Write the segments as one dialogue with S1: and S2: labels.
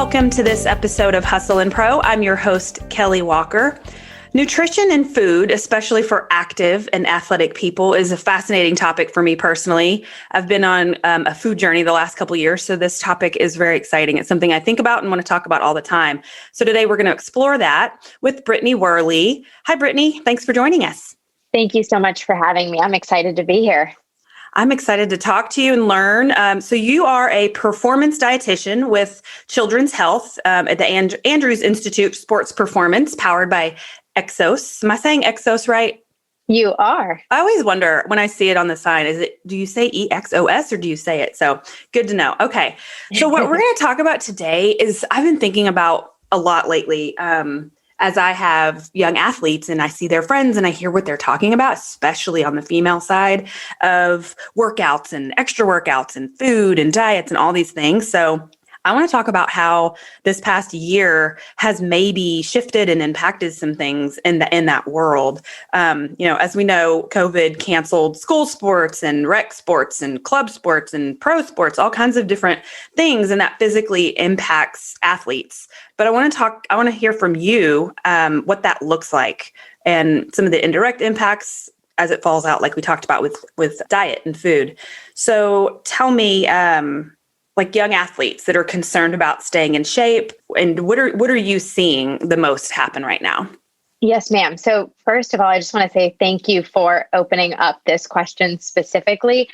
S1: Welcome to this episode of Hustle and Pro. I'm your host, Kelly Walker. Nutrition and food, especially for active and athletic people, is a fascinating topic for me personally. I've been on a food journey the last couple of years, so this topic is very exciting. It's something I think about and want to talk about all the time. So today we're going to explore that with Brittany Wehrle. Hi, Brittany. Thanks for joining us.
S2: Thank you so much for having me. I'm excited to be here.
S1: I'm excited to talk to you and learn. So you are a performance dietitian with Children's Health at the Andrews Institute Sports Performance, powered by Exos. Am I saying Exos right?
S2: You are.
S1: I always wonder when I see it on the sign, do you say EXOS or do you say it? So good to know. Okay. So what we're going to talk about today is I've been thinking about a lot lately as I have young athletes and I see their friends and I hear what they're talking about, especially on the female side of workouts and extra workouts and food and diets and all these things. So I want to talk about how this past year has maybe shifted and impacted some things in that world. As we know, COVID canceled school sports and rec sports and club sports and pro sports, all kinds of different things, and that physically impacts athletes. But I want to hear from you what that looks like and some of the indirect impacts as it falls out, like we talked about with diet and food. So tell me, like young athletes that are concerned about staying in shape, and what are you seeing the most happen right now?
S2: Yes, ma'am. So first of all, I just want to say thank you for opening up this question specifically,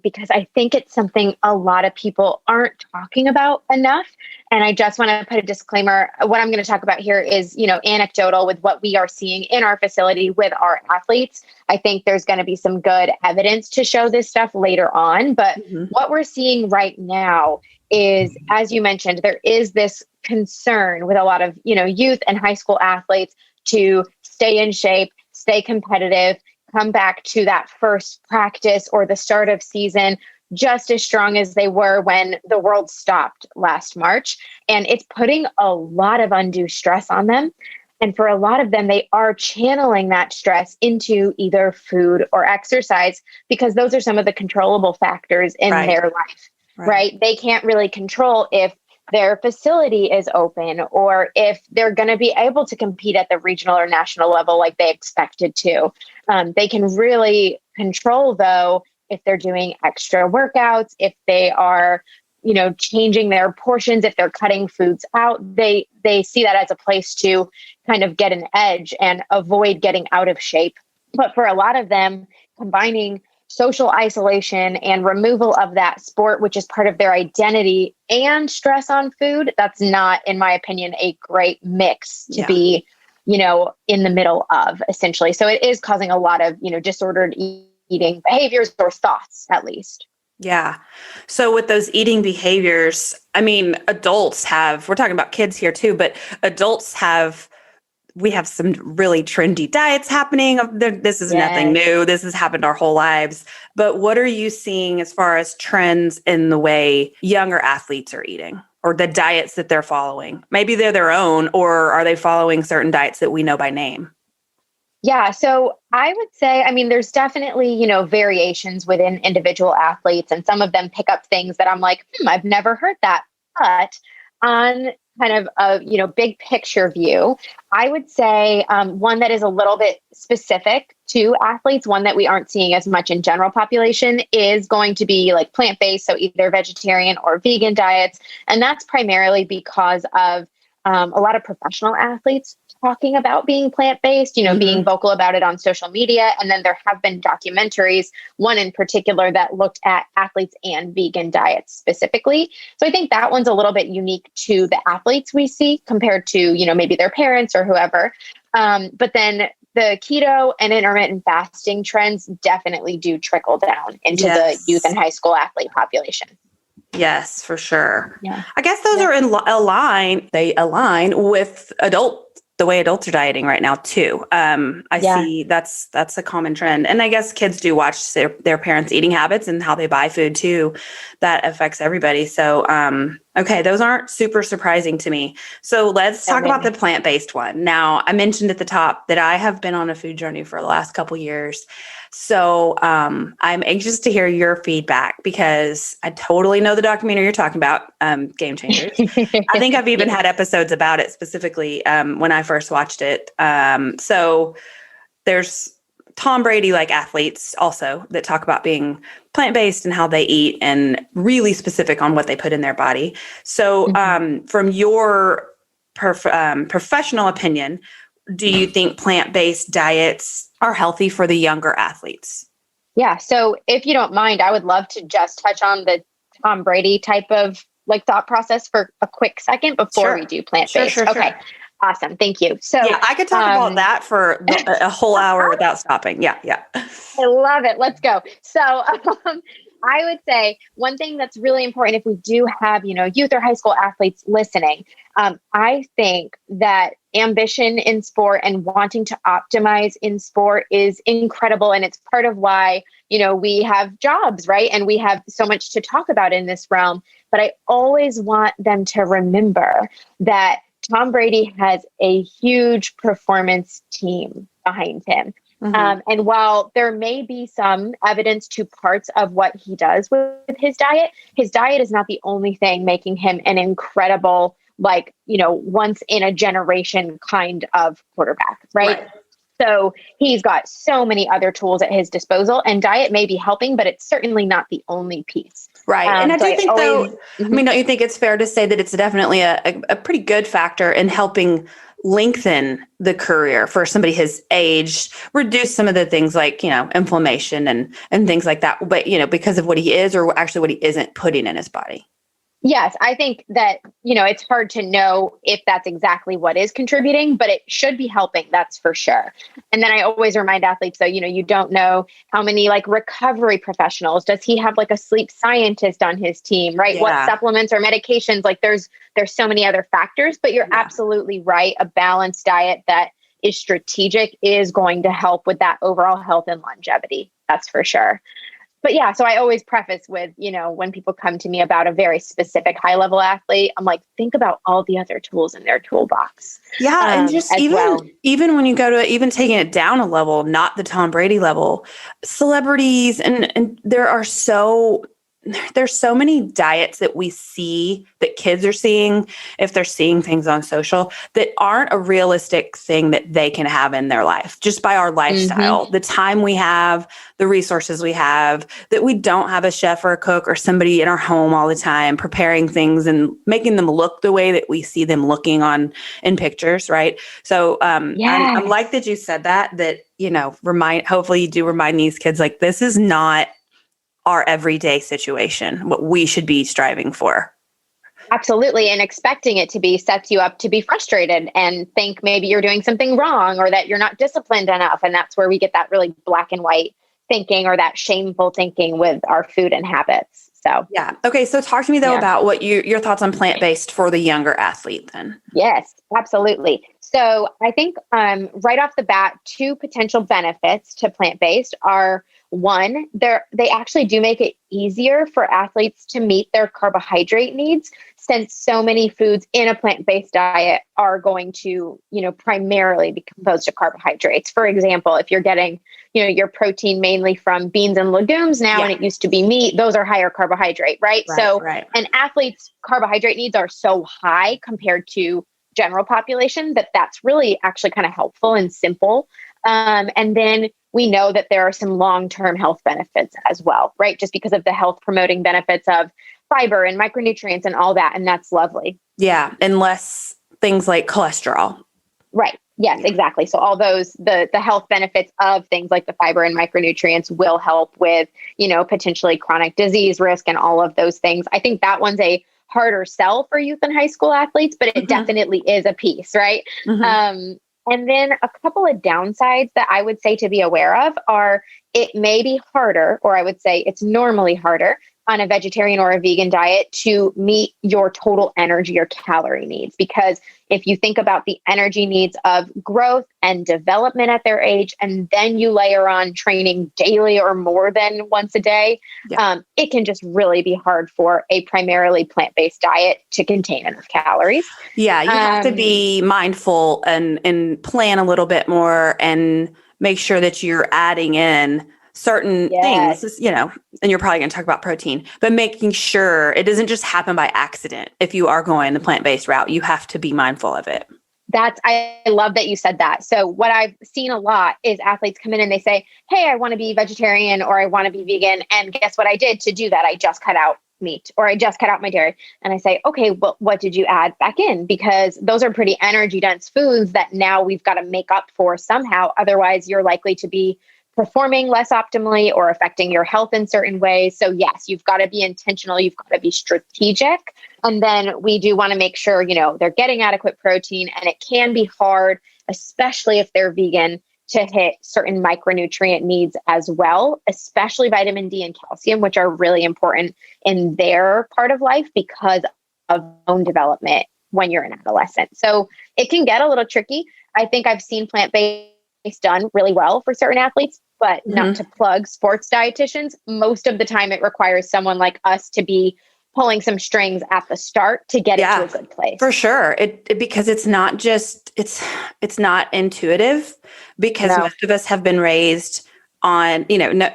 S2: because I think it's something a lot of people aren't talking about enough. And I just want to put a disclaimer. What I'm going to talk about here is, anecdotal with what we are seeing in our facility with our athletes. I think there's going to be some good evidence to show this stuff later on. But what we're seeing right now is, as you mentioned, there is this concern with a lot of, youth and high school athletes to stay in shape, stay competitive, come back to that first practice or the start of season just as strong as they were when the world stopped last March. And it's putting a lot of undue stress on them. And for a lot of them, they are channeling that stress into either food or exercise, because those are some of the controllable factors in their life, right? They can't really control if their facility is open or if they're going to be able to compete at the regional or national level like they expected to. They can really control, though, if they're doing extra workouts, if they are, changing their portions, if they're cutting foods out. They see that as a place to kind of get an edge and avoid getting out of shape. But for a lot of them, combining social isolation and removal of that sport, which is part of their identity, and stress on food, that's not, in my opinion, a great mix to be, in the middle of, essentially. So it is causing a lot of, disordered eating behaviors or thoughts, at least.
S1: Yeah. So with those eating behaviors, I mean, adults we're talking about kids here too, but we have some really trendy diets happening. This is nothing new. This has happened our whole lives. But what are you seeing as far as trends in the way younger athletes are eating or the diets that they're following? Maybe they're their own, or are they following certain diets that we know by name?
S2: Yeah. So I would say, there's definitely, variations within individual athletes, and some of them pick up things that I'm like, I've never heard that. But on kind of a, big picture view, I would say one that is a little bit specific to athletes, one that we aren't seeing as much in general population, is going to be like plant-based. So either vegetarian or vegan diets. And that's primarily because of a lot of professional athletes talking about being plant-based, being vocal about it on social media. And then there have been documentaries, one in particular that looked at athletes and vegan diets specifically. So I think that one's a little bit unique to the athletes we see compared to, maybe their parents or whoever. But then the keto and intermittent fasting trends definitely do trickle down into the youth and high school athlete population.
S1: Yes, for sure.
S2: Yeah.
S1: I guess those are they align with the way adults are dieting right now too. I see that's a common trend. And I guess kids do watch their parents' eating habits and how they buy food too. That affects everybody. So Okay, those aren't super surprising to me. So let's talk about the plant-based one. Now, I mentioned at the top that I have been on a food journey for the last couple years. So I'm anxious to hear your feedback because I totally know the documentary you're talking about, Game Changers. I think I've even had episodes about it specifically when I first watched it. So there's Tom Brady-like athletes also that talk about being plant-based and how they eat and really specific on what they put in their body. So from your professional opinion, do you think plant-based diets are healthy for the younger athletes?
S2: Yeah. So if you don't mind, I would love to just touch on the Tom Brady type of like thought process for a quick second before we do plant-based.
S1: Sure.
S2: Okay. Awesome. Thank you. So
S1: yeah, I could talk about that for a whole hour without stopping. Yeah.
S2: I love it. Let's go. So I would say one thing that's really important if we do have, youth or high school athletes listening, I think that ambition in sport and wanting to optimize in sport is incredible. And it's part of why, we have jobs, right? And we have so much to talk about in this realm. But I always want them to remember that Tom Brady has a huge performance team behind him. And while there may be some evidence to parts of what he does with his diet is not the only thing making him an incredible, once in a generation kind of quarterback, right? So he's got so many other tools at his disposal, and diet may be helping, but it's certainly not the only piece.
S1: Right. And I do think don't you think it's fair to say that it's definitely a pretty good factor in helping lengthen the career for somebody his age, reduce some of the things like, inflammation and things like that, but, because of what he is or actually what he isn't putting in his body.
S2: Yes, I think that, it's hard to know if that's exactly what is contributing, but it should be helping, that's for sure. And then I always remind athletes, though, you don't know how many recovery professionals, does he have a sleep scientist on his team, right? Yeah. What supplements or medications, there's so many other factors, but you're absolutely right. A balanced diet that is strategic is going to help with that overall health and longevity. That's for sure. But yeah, so I always preface with, when people come to me about a very specific high level athlete, I'm like, think about all the other tools in their toolbox.
S1: Yeah. And just even when you go to even taking it down a level, not the Tom Brady level, celebrities and there's so many diets that we see that kids are seeing if they're seeing things on social that aren't a realistic thing that they can have in their life just by our lifestyle, the time we have, the resources we have, that we don't have a chef or a cook or somebody in our home all the time preparing things and making them look the way that we see them looking in pictures. Right. So I'm like that you said that hopefully you do remind these kids this is not our everyday situation, what we should be striving for.
S2: Absolutely. And expecting it to be sets you up to be frustrated and think maybe you're doing something wrong or that you're not disciplined enough. And that's where we get that really black and white thinking or that shameful thinking with our food and habits. So,
S1: yeah. Okay. So talk to me though about what your thoughts on plant-based for the younger athlete then.
S2: Yes, absolutely. So I think right off the bat, two potential benefits to plant-based are one, they actually do make it easier for athletes to meet their carbohydrate needs since so many foods in a plant-based diet are going to, primarily be composed of carbohydrates. For example, if you're getting, your protein mainly from beans and legumes now, and it used to be meat, those are higher carbohydrate, right? And athletes' carbohydrate needs are so high compared to general population that's really actually kind of helpful and simple. And then we know that there are some long-term health benefits as well, right? Just because of the health promoting benefits of fiber and micronutrients and all that. And that's lovely.
S1: Yeah. And less things like cholesterol.
S2: Right. Yes, exactly. So all those, the health benefits of things like the fiber and micronutrients will help with, potentially chronic disease risk and all of those things. I think that one's a harder sell for youth and high school athletes, but it definitely is a piece, right? And then a couple of downsides that I would say to be aware of are it may be harder, or I would say it's normally harder on a vegetarian or a vegan diet to meet your total energy or calorie needs. Because if you think about the energy needs of growth and development at their age, and then you layer on training daily or more than once a day, it can just really be hard for a primarily plant-based diet to contain enough calories.
S1: Yeah, you have to be mindful and plan a little bit more and make sure that you're adding in certain things, and you're probably going to talk about protein, but making sure it doesn't just happen by accident. If you are going the plant-based route, you have to be mindful of it.
S2: I love that you said that. So what I've seen a lot is athletes come in and they say, hey, I want to be vegetarian or I want to be vegan. And guess what I did to do that? I just cut out meat or I just cut out my dairy. And I say, okay, well, what did you add back in? Because those are pretty energy dense foods that now we've got to make up for somehow. Otherwise, you're likely to be performing less optimally or affecting your health in certain ways. So yes, you've got to be intentional. You've got to be strategic. And then we do want to make sure, they're getting adequate protein, and it can be hard, especially if they're vegan, to hit certain micronutrient needs as well, especially vitamin D and calcium, which are really important in their part of life because of bone development when you're an adolescent. So it can get a little tricky. I think I've seen plant-based done really well for certain athletes, but not to plug sports dietitians. Most of the time it requires someone like us to be pulling some strings at the start to get it to a good place.
S1: For sure. Because it's not just, it's not intuitive, because most of us have been raised on,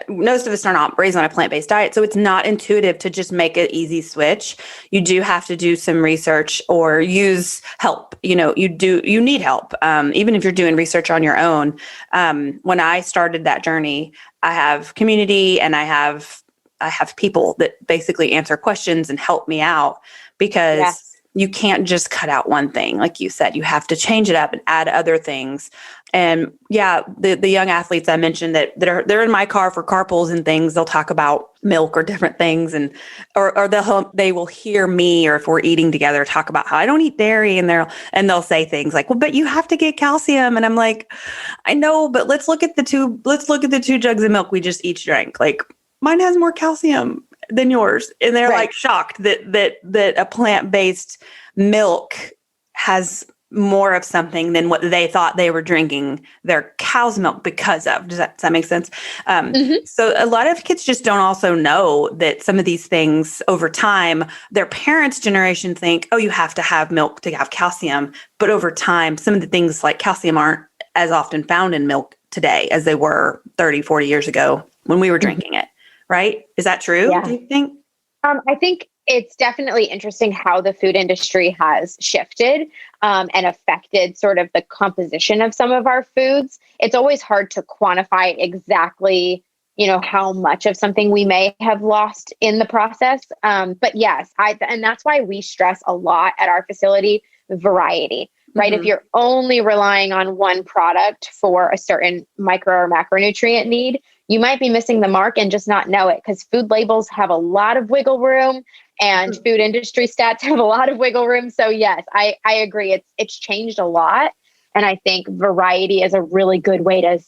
S1: most of us are not raised on a plant-based diet. So it's not intuitive to just make an easy switch. You do have to do some research or use help. You need help. Even if you're doing research on your own. When I started that journey, I have community and I have people that basically answer questions and help me out, because you can't just cut out one thing. Like you said, you have to change it up and add other things. And the young athletes I mentioned they're in my car for carpools and things. They'll talk about milk or different things, and or they will hear me, or if we're eating together, talk about how I don't eat dairy, and they'll say things like, "Well, but you have to get calcium." And I'm like, "I know, but let's look at the two jugs of milk we just each drank. Like, mine has more calcium than yours." And they're like shocked that a plant-based milk has more of something than what they thought they were drinking their cow's milk because of. Does that make sense? So a lot of kids just don't also know that some of these things over time, their parents' generation think, oh, you have to have milk to have calcium. But over time, some of the things like calcium aren't as often found in milk today as they were 30, 40 years ago when we were drinking it. Right? Is that true?
S2: Yeah.
S1: Do you think?
S2: I think it's definitely interesting how the food industry has shifted and affected sort of the composition of some of our foods. It's always hard to quantify exactly, how much of something we may have lost in the process. But yes, and that's why we stress a lot at our facility, variety. Right? If you're only relying on one product for a certain micro or macronutrient need, you might be missing the mark and just not know it, because food labels have a lot of wiggle room and food industry stats have a lot of wiggle room. So yes, I agree. It's changed a lot. And I think variety is a really good way to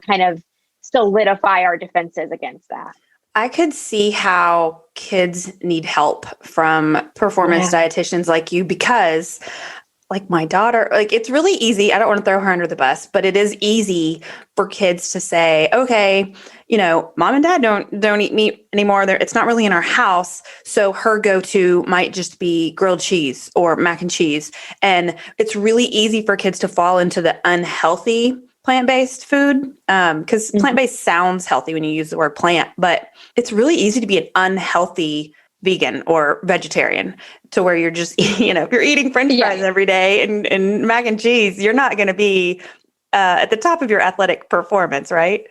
S2: kind of solidify our defenses against that.
S1: I could see how kids need help from performance dietitians like you, because like my daughter, it's really easy. I don't want to throw her under the bus, but it is easy for kids to say, okay, mom and dad don't eat meat anymore. It's not really in our house. So her go-to might just be grilled cheese or mac and cheese. And it's really easy for kids to fall into the unhealthy plant-based food, because plant-based sounds healthy when you use the word plant, but it's really easy to be an unhealthy vegan or vegetarian, to where you're just, if you're eating French fries every day and mac and cheese, you're not going to be at the top of your athletic performance, right?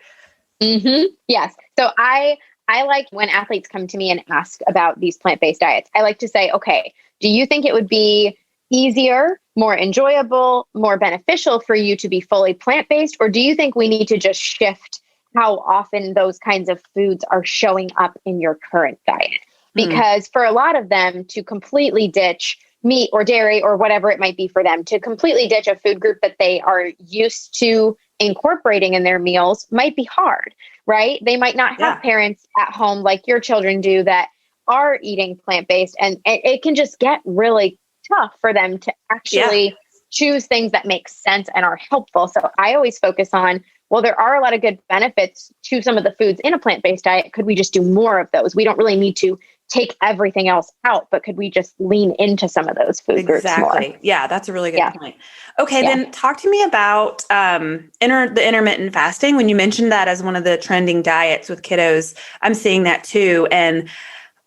S2: Yes. So I like when athletes come to me and ask about these plant-based diets, I like to say, okay, do you think it would be easier, more enjoyable, more beneficial for you to be fully plant-based? Or do you think we need to just shift how often those kinds of foods are showing up in your current diet? Because for a lot of them to completely ditch meat or dairy or whatever it might be for them, to completely ditch a food group that they are used to incorporating in their meals might be hard, right? They might not have parents at home like your children do that are eating plant-based, and it can just get really tough for them to actually choose things that make sense and are helpful. So I always focus on, well, there are a lot of good benefits to some of the foods in a plant-based diet. Could we just do more of those? We don't really need to take everything else out, but could we just lean into some of those food groups more?
S1: Yeah, that's a really good point. Okay, then talk to me about the intermittent fasting. When you mentioned that as one of the trending diets with kiddos, I'm seeing that too. And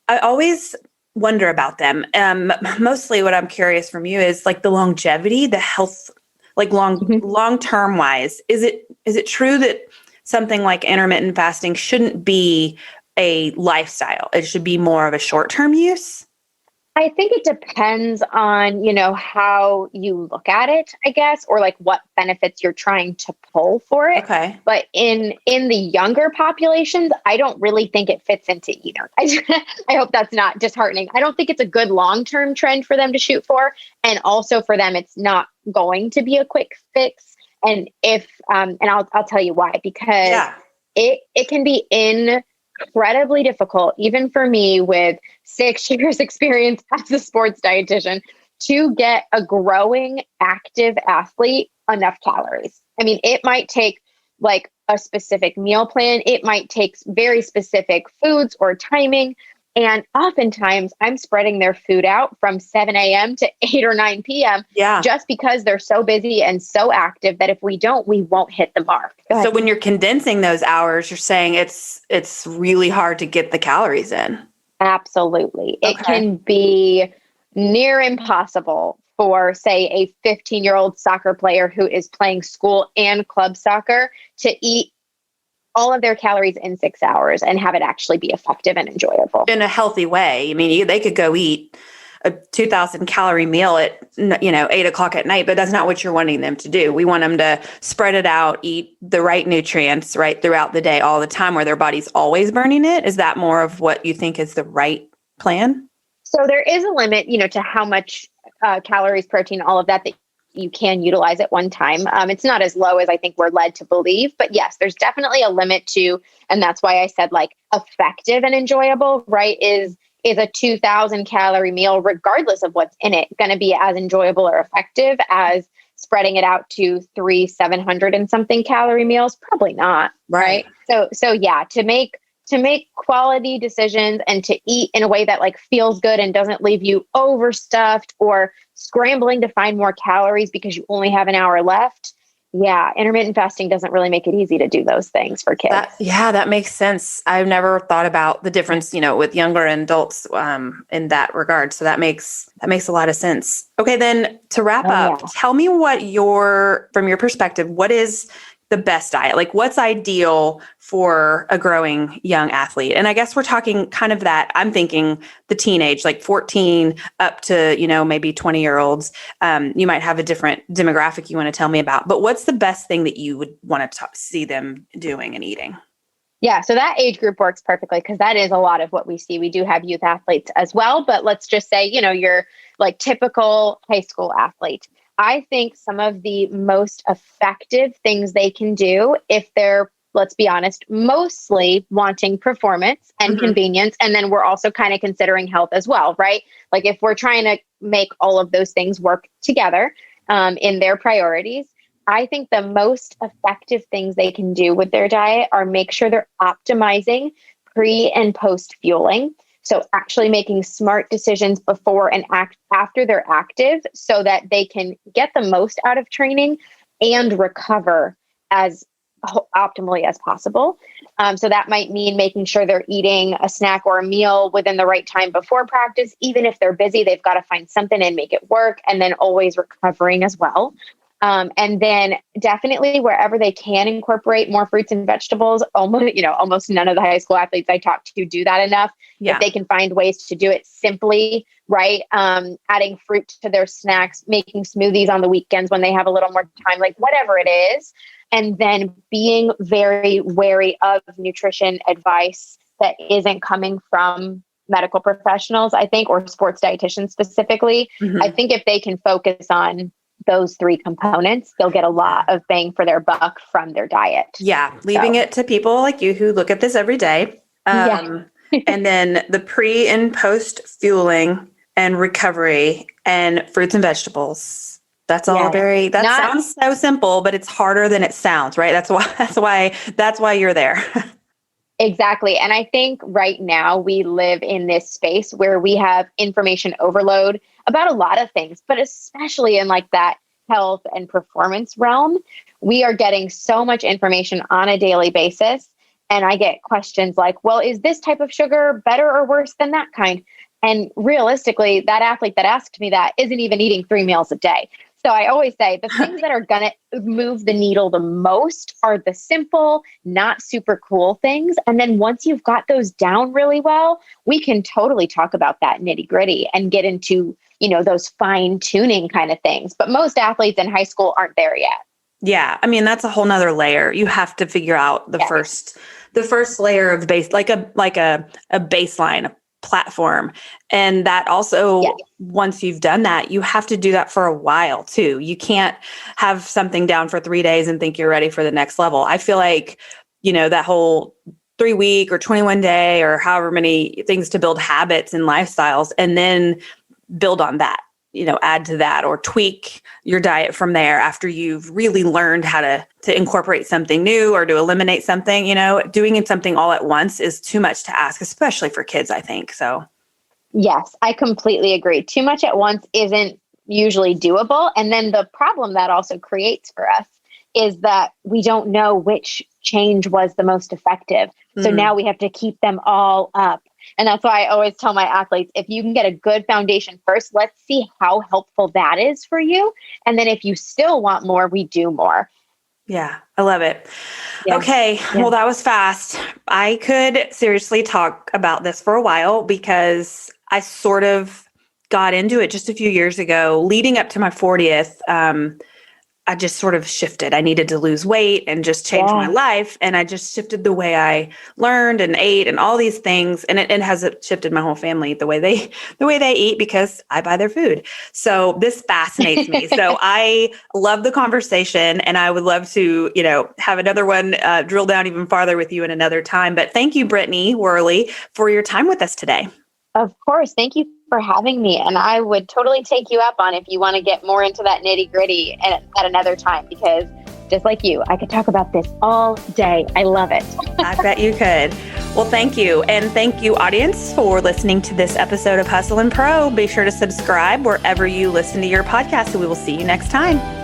S1: I always wonder about them. Mostly what I'm curious from you is like the longevity, the health, like long-term wise. Is it true that something like intermittent fasting shouldn't be a lifestyle? It should be more of a short-term use?
S2: I think it depends on, how you look at it, I guess, or like what benefits you're trying to pull for it.
S1: Okay.
S2: But in the younger populations, I don't really think it fits into either. I hope that's not disheartening. I don't think it's a good long-term trend for them to shoot for. And also for them, it's not going to be a quick fix. And I'll tell you why, because it can be incredibly difficult, even for me with 6 years experience as a sports dietitian, to get a growing active athlete enough calories. I mean, it might take like a specific meal plan. It might take very specific foods or timing. And oftentimes I'm spreading their food out from 7 a.m. to 8 or 9 p.m. Just because they're so busy and so active that if we don't, we won't hit the mark.
S1: So when you're condensing those hours, you're saying it's really hard to get the calories in.
S2: Absolutely. Okay. It can be near impossible for, say, a 15-year-old soccer player who is playing school and club soccer to eat all of their calories in 6 hours and have it actually be effective and enjoyable.
S1: In a healthy way. I mean, they could go eat a 2,000 calorie meal at 8 o'clock at night, but that's not what you're wanting them to do. We want them to spread it out, eat the right nutrients right throughout the day, all the time, where their body's always burning it. Is that more of what you think is the right plan?
S2: So there is a limit, to how much calories, protein, all of that you can utilize at one time. It's not as low as I think we're led to believe, but yes, there's definitely a limit to, and that's why I said like effective and enjoyable, right? Is a 2,000 calorie meal, regardless of what's in it, going to be as enjoyable or effective as spreading it out to 700 and something calorie meals? Probably not. Right. So yeah, to make quality decisions and to eat in a way that like feels good and doesn't leave you overstuffed or scrambling to find more calories because you only have an hour left. Yeah, intermittent fasting doesn't really make it easy to do those things for kids.
S1: That makes sense. I've never thought about the difference, with younger adults in that regard. So that makes a lot of sense. Okay, then to wrap up, tell me from your perspective, what is the best diet? Like what's ideal for a growing young athlete? And I guess we're talking kind of that, I'm thinking the teenage, like 14 up to, maybe 20-year-olds. You might have a different demographic you want to tell me about, but what's the best thing that you would want to see them doing and eating?
S2: Yeah, so that age group works perfectly because that is a lot of what we see. We do have youth athletes as well, but let's just say, you're like typical high school athlete. I think some of the most effective things they can do if they're, let's be honest, mostly wanting performance and convenience. And then we're also kind of considering health as well, right? Like if we're trying to make all of those things work together in their priorities, I think the most effective things they can do with their diet are make sure they're optimizing pre and post fueling. So actually making smart decisions before and after they're active so that they can get the most out of training and recover as optimally as possible. So that might mean making sure they're eating a snack or a meal within the right time before practice. Even if they're busy, they've got to find something and make it work, and then always recovering as well. And then definitely wherever they can incorporate more fruits and vegetables. Almost none of the high school athletes I talk to do that enough. If they can find ways to do it simply, right? Adding fruit to their snacks, making smoothies on the weekends when they have a little more time, like whatever it is. And then being very wary of nutrition advice that isn't coming from medical professionals, I think, or sports dietitians specifically. I think if they can focus on those three components, they'll get a lot of bang for their buck from their diet.
S1: Yeah. Leaving it to people like you who look at this every day. and then the pre and post fueling and recovery and fruits and vegetables. That's all sounds so simple, but it's harder than it sounds, right? That's why you're there.
S2: Exactly. And I think right now we live in this space where we have information overload about a lot of things, but especially in like that health and performance realm, we are getting so much information on a daily basis. And I get questions like, well, is this type of sugar better or worse than that kind? And realistically, that athlete that asked me that isn't even eating 3 meals a day. So I always say the things that are going to move the needle the most are the simple, not super cool things. And then once you've got those down really well, we can totally talk about that nitty gritty and get into, those fine tuning kind of things. But most athletes in high school aren't there yet.
S1: Yeah. I mean, that's a whole nother layer. You have to figure out the first layer of base, like a baseline, a platform. And that also, once you've done that, you have to do that for a while too. You can't have something down for 3 days and think you're ready for the next level. I feel like, that whole 3-week or 21 day or however many things to build habits and lifestyles, and then build on that, add to that or tweak your diet from there after you've really learned how to incorporate something new or to eliminate something. Doing something all at once is too much to ask, especially for kids, I think. So
S2: yes, I completely agree. Too much at once isn't usually doable. And then the problem that also creates for us is that we don't know which change was the most effective. So now we have to keep them all up. And that's why I always tell my athletes, if you can get a good foundation first, let's see how helpful that is for you. And then if you still want more, we do more.
S1: Yeah, I love it.
S2: Yeah.
S1: Okay. Yeah. Well, that was fast. I could seriously talk about this for a while because I sort of got into it just a few years ago, leading up to my 40th. I just sort of shifted. I needed to lose weight and just change my life. And I just shifted the way I learned and ate and all these things. And it has shifted my whole family, the way they eat, because I buy their food. So this fascinates me. So I love the conversation, and I would love to, have another one, drill down even farther with you in another time. But thank you, Brittany Wehrle, for your time with us today.
S2: Of course. Thank you for having me. And I would totally take you up on if you want to get more into that nitty gritty at another time, because just like you, I could talk about this all day. I love it.
S1: I bet you could. Well, thank you. And thank you, audience, for listening to this episode of Hustle and Pro. Be sure to subscribe wherever you listen to your podcast, and we will see you next time.